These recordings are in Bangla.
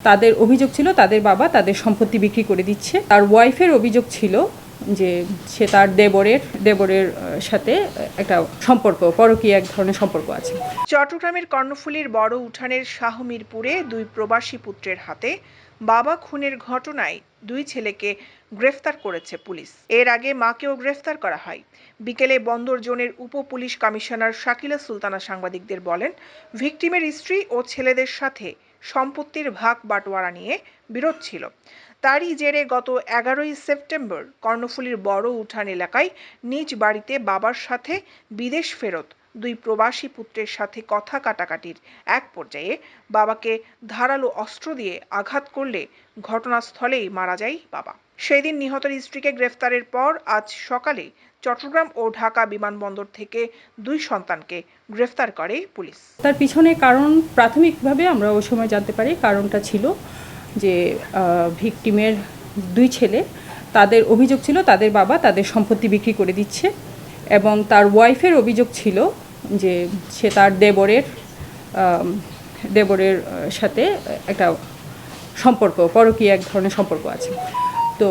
তাদের অভিযোগ ছিল তাদের বাবা তাদের সম্পত্তি বিক্রি করে দিচ্ছে। তার ওয়াইফের অভিযোগ ছিল যে সে তার দেবরের সাথে একটা সম্পর্ক, পরকীয়া এক ধরনের সম্পর্ক আছে। চট্টগ্রামের কর্ণফুলীর বড় উঠানের শাহমিরপুরে দুই প্রবাসী পুত্রের হাতে বাবা খুনের ঘটনায় দুই ছেলেকে গ্রেফতার করেছে পুলিশ। এর আগে মাকেও গ্রেফতার করা হয়। বিকেলে বন্দর জোনের উপ পুলিশ কমিশনার শাকিলা সুলতানা সাংবাদিকদের বলেন, ভিকটিমের স্ত্রী ও ছেলেদের সাথে সম্পত্তির ভাগ বাটোয়ারা নিয়ে বিরোধ ছিল। তারই জেরে গত 11ই সেপ্টেম্বর কর্ণফুলীর বড় উঠান এলাকায় নিজ বাড়িতে বাবার সাথে বিদেশ ফেরত দুই প্রবাসী পুত্রের সাথে কথা কাটাকাটির এক পর্যায়ে বাবাকে ধারালো অস্ত্র দিয়ে আঘাত করলে ঘটনাস্থলেই মারা যায় বাবা। সেই দিন নিহতের স্ত্রীকে গ্রেফতারের পর আজ সকালে চট্টগ্রাম ও ঢাকা বিমানবন্দর থেকে দুই সন্তানকে গ্রেফতার করে পুলিশ। তার পিছনে কারণ প্রাথমিকভাবে আমরা ওই সময় জানতে পারি কারণটা ছিল যে ভিকটিমের দুই ছেলে, তাদের অভিযোগ ছিল তাদের বাবা তাদের সম্পত্তি বিক্রি করে দিচ্ছে এবং তার ওয়াইফের অভিযোগ ছিল যে সে তার দেবরের সাথে একটা সম্পর্ক, পরকীয়া এক ধরনের সম্পর্ক আছে। তো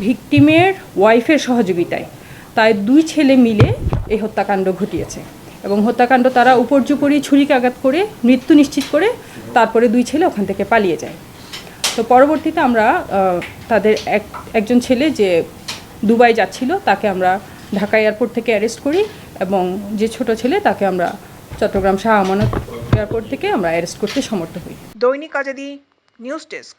ভিকটিমের ওয়াইফের সহযোগিতায় তাই দুই ছেলে মিলে এই হত্যাকাণ্ড ঘটিয়েছে এবং হত্যাকাণ্ড তারা উপর্যুপরি ছুরিকাঘাত করে মৃত্যু নিশ্চিত করে তারপরে দুই ছেলে ওখান থেকে পালিয়ে যায়। তো পরবর্তীতে আমরা তাদের একজন ছেলে যে দুবাই যাচ্ছিল তাকে আমরা ঢাকা এয়ারপোর্ট থেকে অ্যারেস্ট করি এবং যে ছোট ছেলে তাকে আমরা চট্টগ্রাম শাহ আমানত এয়ারপোর্ট থেকে আমরা অ্যারেস্ট করতে সমর্থ হই। দৈনিক আজাদী নিউজ ডেস্ক।